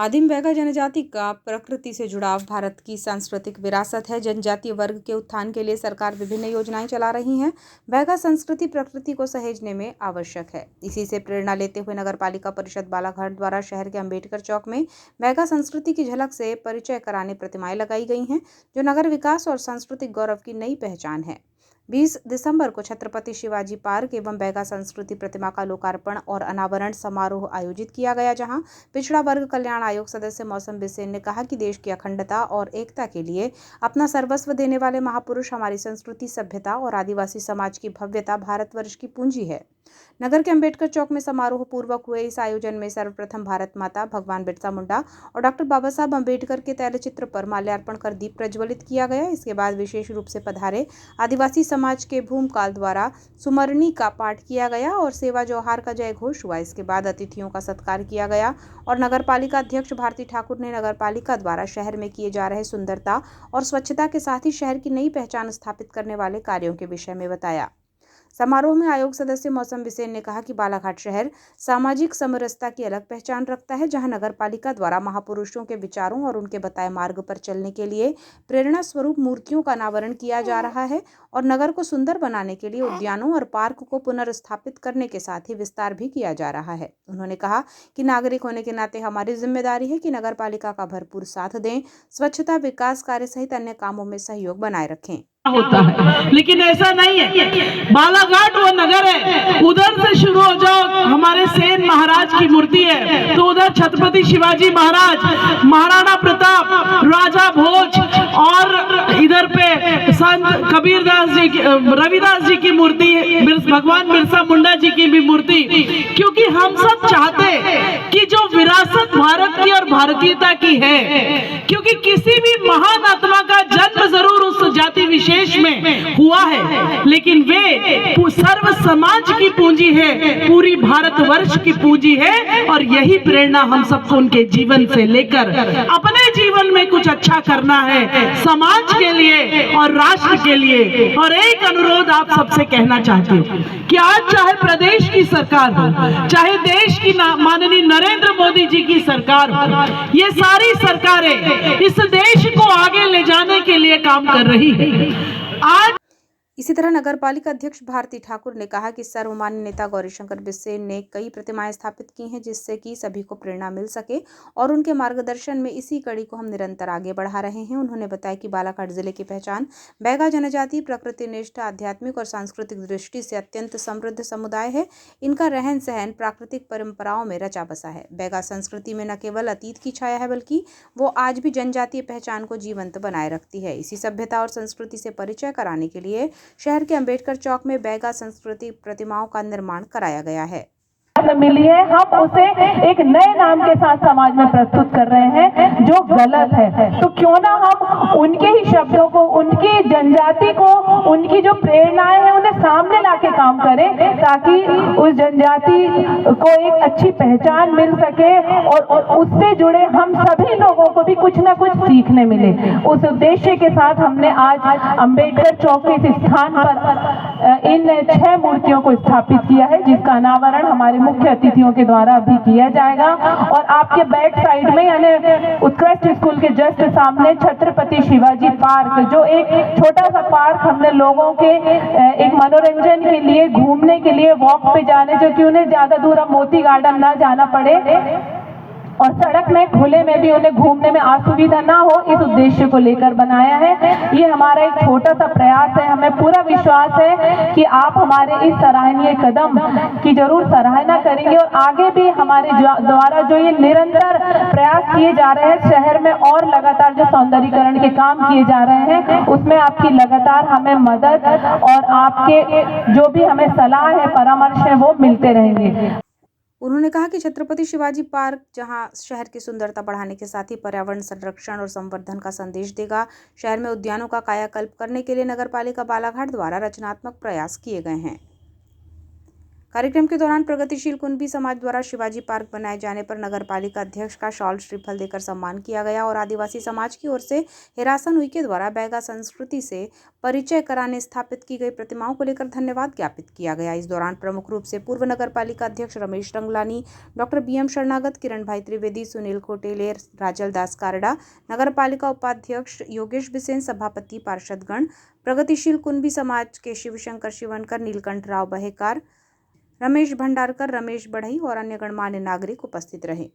आदिम बैगा जनजाति का प्रकृति से जुड़ाव भारत की सांस्कृतिक विरासत है। जनजातीय वर्ग के उत्थान के लिए सरकार विभिन्न योजनाएं चला रही है। बैगा संस्कृति प्रकृति को सहेजने में आवश्यक है। इसी से प्रेरणा लेते हुए नगरपालिका परिषद बालाघाट द्वारा शहर के अंबेडकर चौक में बैगा संस्कृति की झलक से परिचय कराने प्रतिमाएं लगाई गई हैं, जो नगर विकास और सांस्कृतिक गौरव की नई पहचान है। 20 दिसंबर को छत्रपति शिवाजी पार्क एवं बैगा संस्कृति प्रतिमा का लोकार्पण और अनावरण समारोह आयोजित किया गया, जहां पिछड़ा वर्ग कल्याण आयोग सदस्य मौसम बिसेन ने कहा कि देश की अखंडता और एकता के लिए अपना सर्वस्व देने वाले महापुरुष हमारी संस्कृति, सभ्यता और आदिवासी समाज की भव्यता भारतवर्ष की पूंजी है। नगर के अंबेडकर चौक में समारोह पूर्वक हुए इस आयोजन में सर्वप्रथम भारत माता, भगवान बिरसा मुंडा और डॉक्टर बाबा साहब अंबेडकर के तैलचित्र पर माल्यार्पण कर दीप प्रज्वलित किया गया। इसके बाद विशेष रूप से पधारे आदिवासी समाज के भूमकाल द्वारा सुमरनी का पाठ किया गया और सेवा जौहार का जय घोष हुआ। इसके बाद अतिथियों का सत्कार किया गया और नगरपालिका अध्यक्ष भारती ठाकुर ने नगरपालिका द्वारा शहर में किए जा रहे सुंदरता और स्वच्छता के साथ ही शहर की नई पहचान स्थापित करने वाले कार्यों के विषय में बताया। समारोह में आयोग सदस्य मौसम बिसेन ने कहा कि बालाघाट शहर सामाजिक समरसता की अलग पहचान रखता है, जहां नगरपालिका द्वारा महापुरुषों के विचारों और उनके बताए मार्ग पर चलने के लिए प्रेरणा स्वरूप मूर्तियों का अनावरण किया जा रहा है और नगर को सुंदर बनाने के लिए उद्यानों और पार्क को पुनर्स्थापित करने के साथ ही विस्तार भी किया जा रहा है। उन्होंने कहा कि नागरिक होने के नाते हमारी जिम्मेदारी है कि नगरपालिका का भरपूर साथ दें, स्वच्छता, विकास कार्य सहित अन्य कामों में सहयोग बनाए रखें। होता है, लेकिन ऐसा नहीं है। बालाघाट वो नगर है, उधर से शुरू हो जाओ, हमारे सेन महाराज की मूर्ति है, तो उधर छत्रपति शिवाजी महाराज, महाराणा प्रताप, राजा भोज और इधर पे संत कबीरदास जी, रविदास जी की मूर्ति, भगवान बिरसा मुंडा जी की भी मूर्ति, क्योंकि हम सब चाहते कि जो विरासत भारत की और भारतीयता की है, क्योंकि किसी भी महान आत्मा का जन्म जरूर उस जाति विशेष में हुआ है, लेकिन वे सर्व समाज की पूंजी है, पूरी भारतवर्ष की पूंजी है और यही प्रेरणा हम सबको उनके जीवन से लेकर अपने जीवन में कुछ अच्छा करना है, समाज के लिए और राष्ट्र के लिए। और एक अनुरोध आप सबसे कहना चाहती हूँ कि आज चाहे प्रदेश की सरकार हो, चाहे देश की माननीय नरेंद्र मोदी जी की सरकार हो, ये सारी सरकारें इस देश को आगे ले जाने के लिए काम कर रही है। आज इसी तरह नगरपालिका अध्यक्ष भारती ठाकुर ने कहा कि सर्वमान्य नेता गौरीशंकर बिसेन ने कई प्रतिमाएं स्थापित की हैं, जिससे कि सभी को प्रेरणा मिल सके और उनके मार्गदर्शन में इसी कड़ी को हम निरंतर आगे बढ़ा रहे हैं। उन्होंने बताया कि बालाघाट जिले की पहचान बैगा जनजाति प्रकृतिनिष्ठ, आध्यात्मिक और सांस्कृतिक दृष्टि से अत्यंत समृद्ध समुदाय है। इनका रहन सहन प्राकृतिक परंपराओं में रचा बसा है। बैगा संस्कृति में न केवल अतीत की छाया है, बल्कि वो आज भी जनजातीय पहचान को जीवंत बनाए रखती है। इसी सभ्यता और संस्कृति से परिचय कराने के लिए शहर के अंबेडकर चौक में बैगा संस्कृति प्रतिमाओं का निर्माण कराया गया है। मिली है, हम उसे एक नए नाम के साथ समाज में प्रस्तुत कर रहे हैं जो गलत है, तो क्यों ना हम उनके ही शब्दों को, उनकी जनजाति को, उनकी जो प्रेरणाएं हैं उन्हें सामने लाके काम करें, ताकि उस जनजाति को एक अच्छी पहचान मिल सके और उससे जुड़े हम सभी लोगों को भी कुछ ना कुछ सीखने मिले। उस उद्देश्य के साथ हमने आज अंबेडकर चौक के इस स्थान पर इन 6 मूर्तियों को स्थापित किया है, जिसका अनावरण हमारे मुख्य अतिथियों के द्वारा भी किया जाएगा। और आपके बैक साइड में यानी उत्कृष्ट स्कूल के जस्ट सामने छत्रपति शिवाजी पार्क, जो एक छोटा सा पार्क हमने लोगों के एक मनोरंजन के लिए, घूमने के लिए, वॉक पे जाने, जो कि उन्हें ज्यादा दूर मोती गार्डन ना जाना पड़े और सड़क में खुले में भी उन्हें घूमने में असुविधा ना हो, इस उद्देश्य को लेकर बनाया है। ये हमारा एक छोटा सा प्रयास है। हमें पूरा विश्वास है कि आप हमारे इस सराहनीय कदम की जरूर सराहना करेंगे और आगे भी हमारे द्वारा जो ये निरंतर प्रयास किए जा रहे हैं, शहर में और लगातार जो सौंदर्यीकरण के काम किए जा रहे हैं, उसमें आपकी लगातार हमें मदद और आपके जो भी हमें सलाह है, परामर्श है, वो मिलते रहेंगे। उन्होंने कहा कि छत्रपति शिवाजी पार्क जहां शहर की सुंदरता बढ़ाने के साथ ही पर्यावरण संरक्षण और संवर्धन का संदेश देगा। शहर में उद्यानों का कायाकल्प करने के लिए नगरपालिका बालाघाट द्वारा रचनात्मक प्रयास किए गए हैं। कार्यक्रम के दौरान प्रगतिशील कुंभी समाज द्वारा शिवाजी पार्क बनाए जाने पर नगर पालिका अध्यक्ष का शॉल श्रीफल देकर सम्मान किया गया और आदिवासी समाज की ओर से हिरासन उइके द्वारा बैगा संस्कृति से परिचय कराने स्थापित की गई प्रतिमाओं को लेकर धन्यवाद ज्ञापित किया गया। इस दौरान प्रमुख रूप से पूर्व नगर पालिका अध्यक्ष रमेश रंगलानी, डॉक्टर BM शरणागत, किरण भाई त्रिवेदी, सुनील कोटेले, राजल दास कारडा, नगर पालिका उपाध्यक्ष योगेश बिसेन, सभापति पार्षदगण, प्रगतिशील कुंभी समाज के शिवशंकर शिवनकर, नीलकंठ राव बहेकार, रमेश भंडारकर, रमेश बढ़ई और अन्य गणमान्य नागरिक उपस्थित रहे।